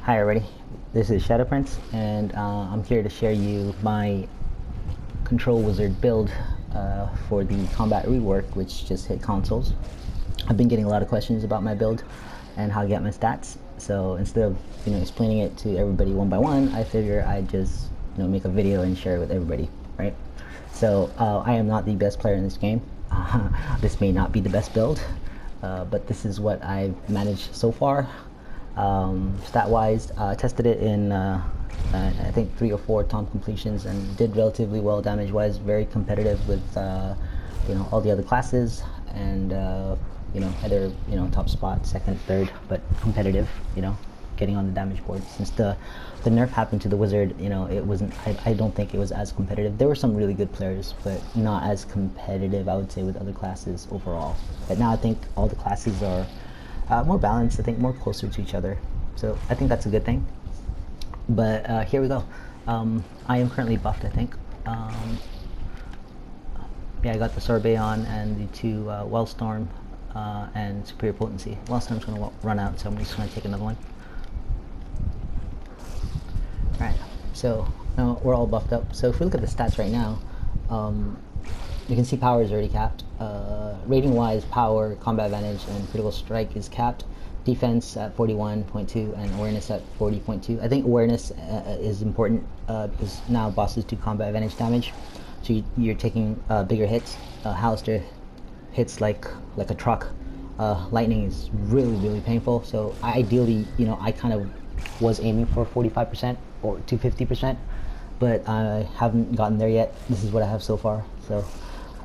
Hi everybody, this is Shadow Prince, and I'm here to share you my Control Wizard build for the Combat Rework, which just hit consoles. I've been getting a lot of questions about my build and how to get my stats, so instead of explaining it to everybody one by one, I figure I'd just make a video and share it with everybody, right? So I am not the best player in this game. This may not be the best build, but this is what I've managed so far. Stat wise, tested it in I think 3 or 4 taunt completions and did relatively well damage wise, very competitive with all the other classes, and either top spot, second, third, but competitive, getting on the damage board. Since the nerf happened to the wizard, it wasn't, I don't think it was as competitive. There were some really good players, but not as competitive, I would say, with other classes overall. But now I think all the classes are more balanced, I think more closer to each other, so I think that's a good thing. But here we go. I am currently buffed, I think. Yeah, I got the sorbet on and the 2 Wellstorm and superior potency. Wellstorm's going to run out, so I'm just going to take another one. Alright, so now we're all buffed up. So if we look at the stats right now, you can see power is already capped. Rating wise, power, combat advantage, and critical strike is capped. Defense at 41.2 and awareness at 40.2. I think awareness is important because now bosses do combat advantage damage, so you're taking bigger hits. Hallister hits like a truck. Lightning is really painful, so ideally I kind of was aiming for 45% or to 50%, but I haven't gotten there yet. This is what I have so far, so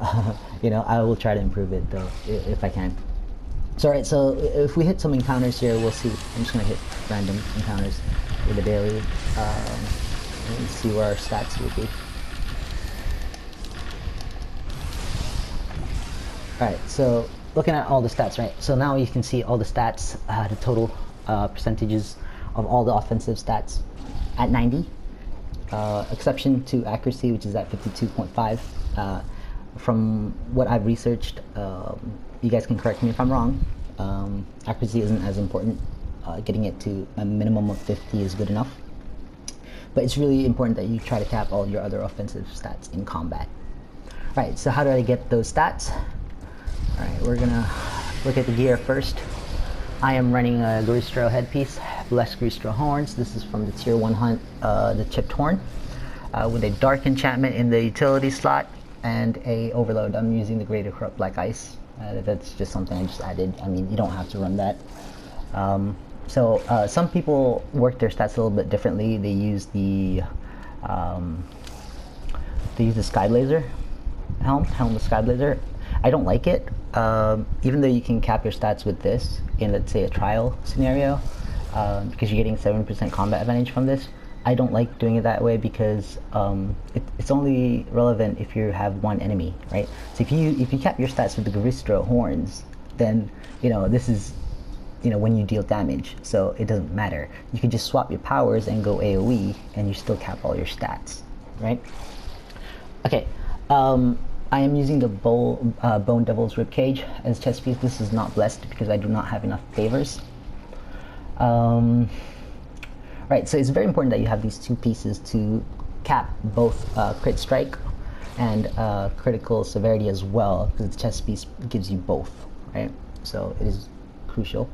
I will try to improve it though if I can. So alright, so if we hit some encounters here, we'll see. I'm just gonna hit random encounters with the daily and see where our stats will be. Alright, so looking at all the stats, right? So now you can see all the stats, the total percentages of all the offensive stats at 90. Exception to accuracy, which is at 52.5. From what I've researched, you guys can correct me if I'm wrong, accuracy isn't as important. Getting it to a minimum of 50 is good enough, but it's really important that you try to cap all your other offensive stats in combat. Alright, so how do I get those stats? Alright, we're gonna look at the gear first. I am running a Gristro headpiece, less Gristro horns. This is from the tier 1 hunt, the chipped horn, with a dark enchantment in the utility slot and a overload. I'm using the Greater Corrupt Black Ice. That's just something I just added. I mean, you don't have to run that. So some people work their stats a little bit differently. They use the Sky Blazer helm with Sky Blazer. I don't like it. Even though you can cap your stats with this in, let's say, a trial scenario, because you're getting 7% combat advantage from this. I don't like doing it that way because it's only relevant if you have one enemy, right? So if you cap your stats with the Gristro horns, then this is when you deal damage, so it doesn't matter. You can just swap your powers and go AoE, and you still cap all your stats, right? Okay. I am using the Bone Devil's Ribcage as chest piece. This is not blessed because I do not have enough favors. Right, so it's very important that you have these 2 pieces to cap both crit strike and critical severity as well, because the chest piece gives you both, right? So it is crucial.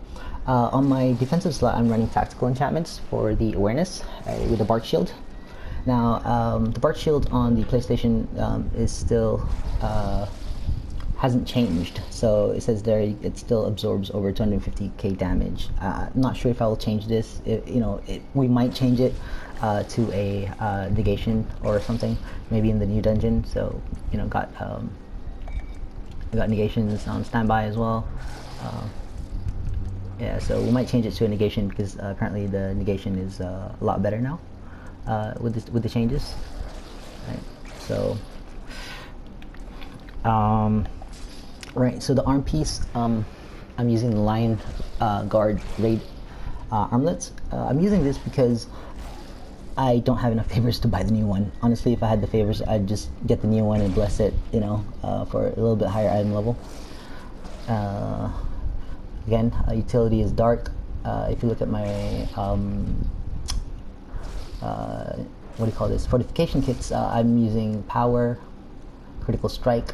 On my defensive slot, I'm running tactical enchantments for the awareness with the Bark Shield. Now, the Bark Shield on the PlayStation is still hasn't changed, so it says there it still absorbs over 250k damage. I'm not sure if I will change this. We might change it to a negation or something, maybe in the new dungeon. So got negations on standby as well. Yeah, so we might change it to a negation because apparently the negation is a lot better now with the changes. Right, so right, so the arm piece, I'm using the Lion Guard Raid armlets. I'm using this because I don't have enough favors to buy the new one. Honestly, if I had the favors, I'd just get the new one and bless it, for a little bit higher item level. Again, utility is dark. if you look at my what do you call this, fortification kits, I'm using power, critical strike,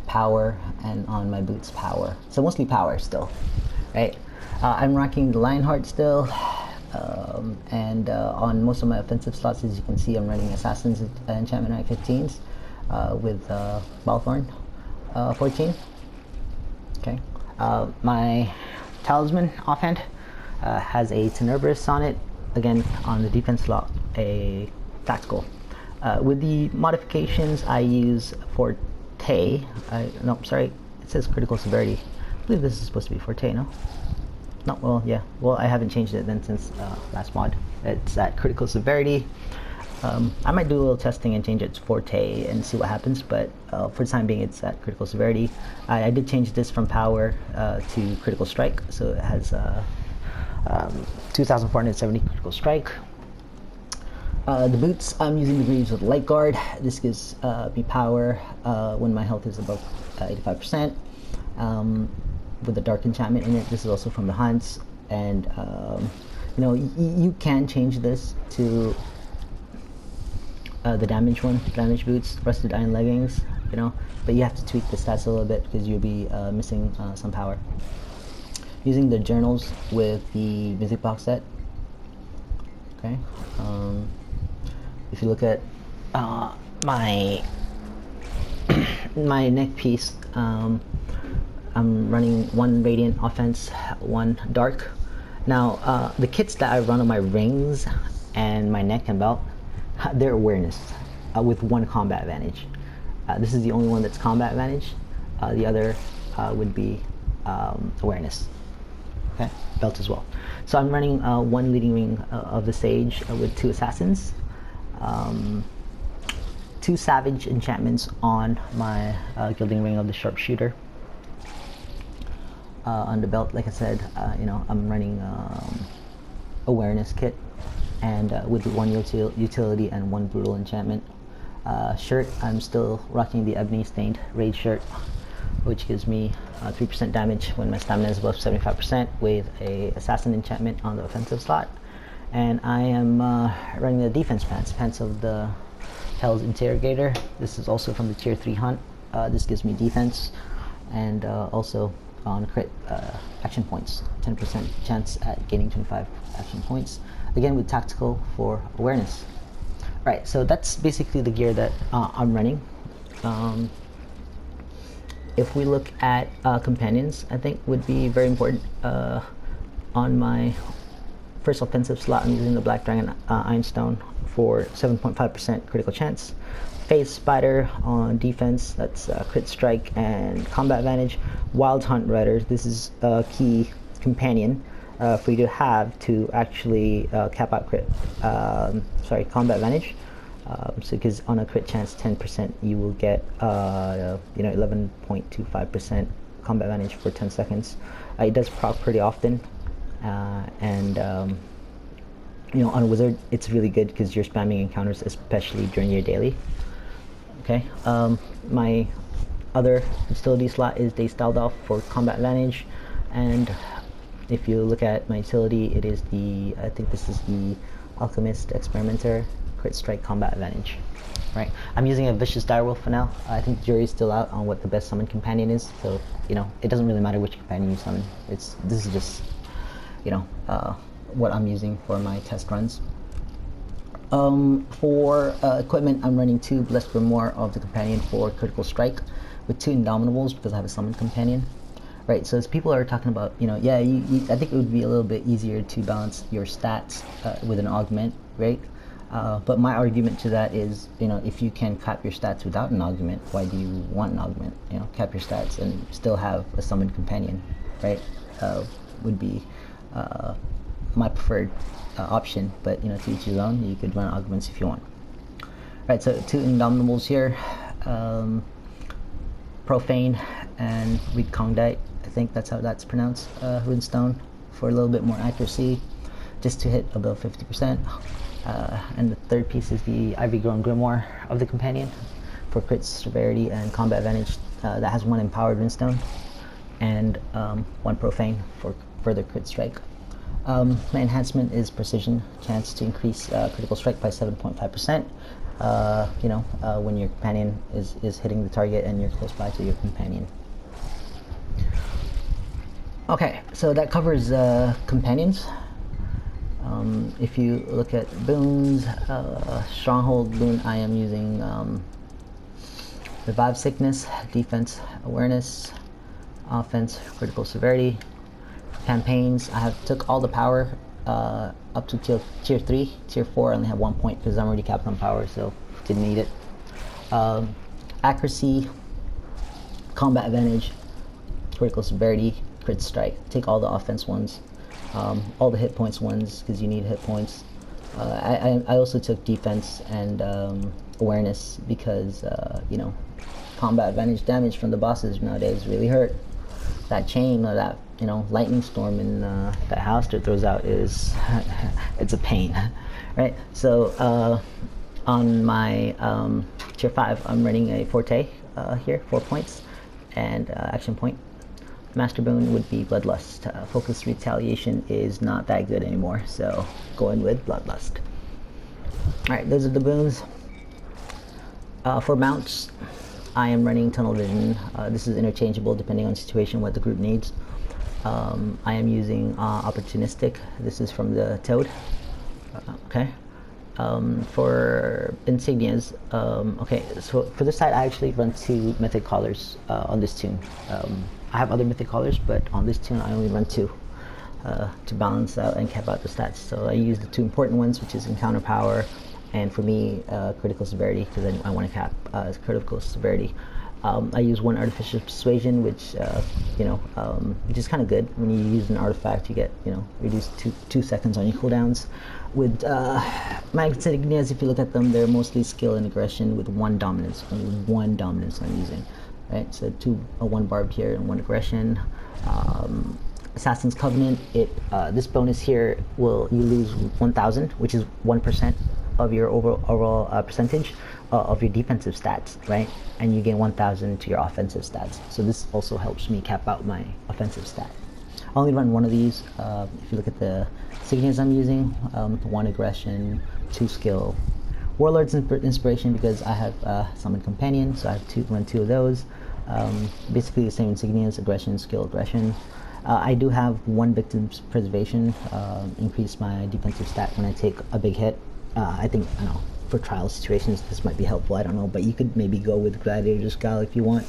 power, and on my boots power. So mostly power still, right? I'm rocking the Lionheart still, and on most of my offensive slots, as you can see, I'm running Assassin's enchantment rank 15s with Balthorn 14. Okay, my talisman offhand has a Tenebrous on it. Again, on the defense slot, a tactical. With the modifications, I use Forte. No, sorry, it says critical severity. I believe this is supposed to be Forte, no? No, well, yeah. Well, I haven't changed it then since last mod. It's at critical severity. I might do a little testing and change it to Forte and see what happens, but for the time being, it's at critical severity. I did change this from power to critical strike, so it has 2,470 critical strike. The boots, I'm using the Greaves with Light Guard. This gives me power when my health is above 85%. With the dark enchantment in it. This is also from the Hunts, and you know, you can change this to the damage one, damage boots, rusted iron leggings, you know, but you have to tweak the stats a little bit because you'll be missing some power. Using the journals with the music box set. Okay, if you look at my my neck piece, I'm running 1 Radiant Offense, 1 Dark. Now, the kits that I run on my rings and my neck and belt, they're awareness with 1 combat advantage. This is the only one that's combat advantage. The other would be awareness. Okay, belt as well. So I'm running 1 leading ring of the Sage with 2 assassins, 2 savage enchantments on my gilding ring of the sharpshooter. On the belt, like I said, you know, I'm running awareness kit, and with 1 utility and 1 brutal enchantment. Shirt, I'm still rocking the ebony stained raid shirt, which gives me 3% damage when my stamina is above 75% with a assassin enchantment on the offensive slot. And I am running the defense pants of the Hell's Interrogator. This is also from the tier 3 hunt. This gives me defense, and also on crit action points, 10% chance at gaining 25 action points, again with tactical for awareness. Right, so that's basically the gear that I'm running. If we look at companions, I think would be very important. On my first offensive slot, I'm using the Black Dragon Ironstone for 7.5% critical chance. Phase Spider on defense, that's crit strike and combat advantage. Wild Hunt Rider, this is a key companion for you to have to actually cap out combat advantage. So because on a crit chance 10%, you will get 11.25% combat advantage for 10 seconds. It does proc pretty often, and you know, on a wizard it's really good because you're spamming encounters, especially during your daily. Okay, my other utility slot is Day Styled Off for combat advantage, and if you look at my utility, it is the, I think this is the Alchemist Experimenter, crit strike combat advantage. Right, I'm using a Vicious Direwolf for now. I think the jury's still out on what the best summon companion is, so you know, it doesn't really matter which companion you summon. This is just, you know, what I'm using for my test runs. For equipment, I'm running 2 Blessed Grimoire of the companion for critical strike with 2 Indominables because I have a summon companion. Right, so as people are talking about, you know, yeah, I think it would be a little bit easier to balance your stats with an augment, right? But my argument to that is, you know, if you can cap your stats without an augment, why do you want an augment? You know, cap your stats and still have a summoned companion, right? Would be my preferred option, but you know, to each his own. You could run augments if you want. Right, so 2 Indominables here, Profane and Recondite, I think that's how that's pronounced, Runestone, for a little bit more accuracy, just to hit above 50%. And the third piece is the Ivy Grown Grimoire of the companion for crit severity and combat advantage. That has 1 Empowered Runestone and 1 Profane for further crit strike. My enhancement is precision, chance to increase critical strike by 7.5%. When your companion is hitting the target and you're close by to your companion. Okay, so that covers companions. If you look at boons, stronghold boon, I am using revive sickness, defense awareness, offense critical severity. Campaigns, I have took all the power up to tier 3. Tier 4 I only have 1 point because I'm already capped on power, so didn't need it. Accuracy, combat advantage, critical severity, crit strike. Take all the offense ones, all the hit points ones because you need hit points. I also took defense and awareness because combat advantage damage from the bosses nowadays really hurt. That chain or that lightning storm in that Howster throws out is it's a pain, right? So on my tier 5 I'm running a Forte here, 4 points, and action point. Master boon would be Bloodlust. Focus retaliation is not that good anymore, so going with Bloodlust. Alright, those are the boons. For mounts, I am running Tunnel Vision. This is interchangeable depending on situation, what the group needs. I am using Opportunistic. This is from the Toad. Okay. For insignias, okay, so for this side I actually run 2 mythic collars on this tune. I have other mythic collars, but on this tune I only run 2 to balance out and cap out the stats. So I use the 2 important ones, which is encounter power, and for me critical severity, because I want to cap critical severity. I use 1 artificial persuasion, which which is kind of good. When you use an artifact, you get reduced 2 seconds on your cooldowns. With my insignias, if you look at them, they're mostly skill and aggression with 1 dominance. Only 1 dominance I'm using, right? So 1 barbed here and 1 aggression. Assassin's Covenant. This bonus here you lose 1,000, which is 1% of your overall percentage of your defensive stats, right? And you gain 1,000 to your offensive stats. So this also helps me cap out my offensive stat. I only run 1 of these. If you look at the insignias I'm using, 1 aggression, 2 skill. Warlord's inspiration because I have summoned companion, so I have run 2 of those. Basically the same insignias, aggression, skill, aggression. I do have 1 victim's preservation, increase my defensive stat when I take a big hit. I think, for trial situations this might be helpful, I don't know, but you could maybe go with Gladiator's Scowl if you want,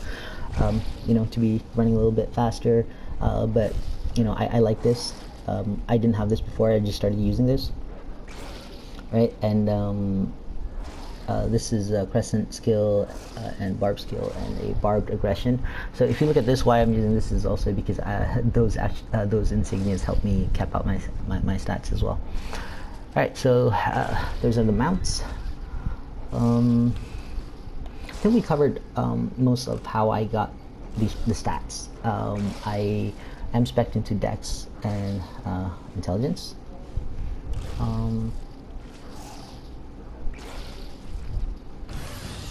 to be running a little bit faster, but I like this. I didn't have this before, I just started using this, right? And this is a Crescent skill and Barb skill and a Barbed aggression. So if you look at this, why I'm using this is also because those insignias help me cap out my stats as well. Alright, so those are the mounts. I think we covered most of how I got the stats. I am spec'd into Dex and Intelligence.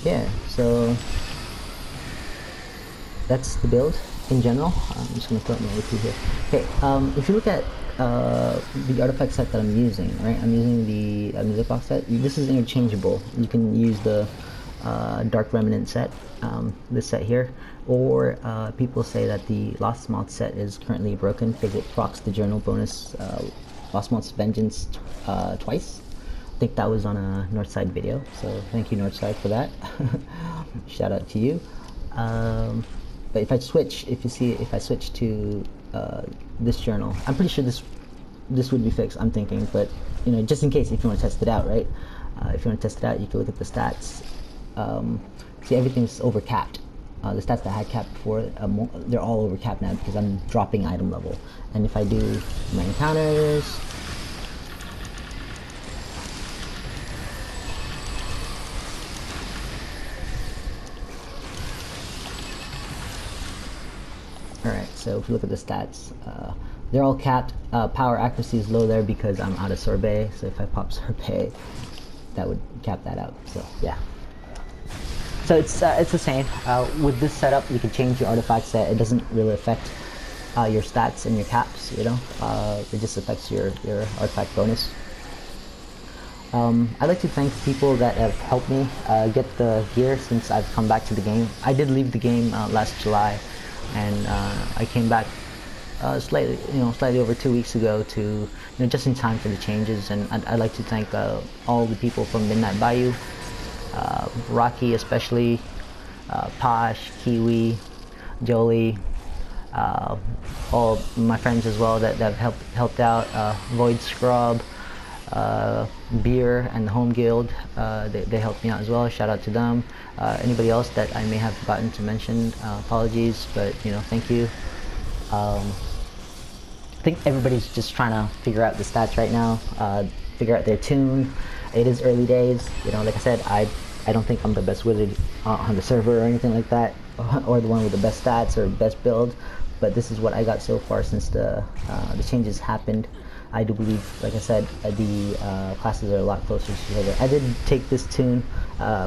Yeah, so that's the build in general. I'm just going to throw it my AP here. Okay, if you look at the artifact set that I'm using, right? I'm using the music box set. This is interchangeable. You can use the Dark Remnant set, this set here, or people say that the Lost Moth set is currently broken because it procs the journal bonus Lost Moth's Vengeance twice. I think that was on a Northside video, so thank you Northside for that. Shout out to you. But if I switch, if I switch to this journal, I'm pretty sure this would be fixed, I'm thinking, but just in case, if you want to test it out, right? If you want to test it out, you can look at the stats. See, everything's over capped. The stats that I had capped before, they're all over capped now because I'm dropping item level. And if I do my encounters, alright, so if you look at the stats, they're all capped. Power accuracy is low there because I'm out of sorbet, so if I pop sorbet, that would cap that out, so yeah. So it's the same. With this setup, you can change your artifact set. It doesn't really affect your stats and your caps. You know, it just affects your artifact bonus. I'd like to thank people that have helped me get the gear since I've come back to the game. I did leave the game last July, and I came back slightly over 2 weeks ago to, just in time for the changes. And I'd like to thank all the people from Midnight Bayou, Rocky especially, Posh, Kiwi, Jolie, all my friends as well that have helped out, Void Scrub, Beer and the Home Guild. They helped me out as well. Shout out to them. Anybody else that I may have forgotten to mention, apologies, but thank you. I think everybody's just trying to figure out the stats right now, figure out their tune. It is early days. Like I said, I don't think I'm the best wizard on the server or anything like that, or the one with the best stats or best build, but this is what I got so far since the changes happened. I do believe, like I said, the classes are a lot closer to each other. I did take this tune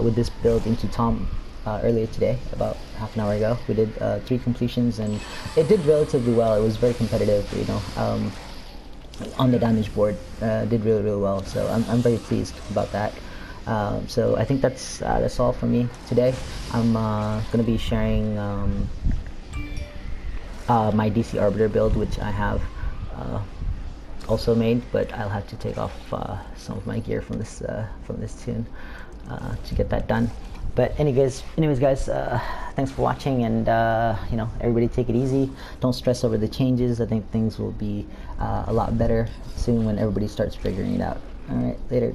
with this build into Tom earlier today, about half an hour ago. We did 3 completions, and it did relatively well. It was very competitive, on the damage board. Did really well, so I'm very pleased about that. So I think that's all from me today. I'm gonna be sharing my DC Arbiter build, which I have also made, but I'll have to take off some of my gear from this tune to get that done. But anyways guys, thanks for watching, and everybody take it easy. Don't stress over the changes. I think things will be a lot better soon when everybody starts figuring it out. All right, later.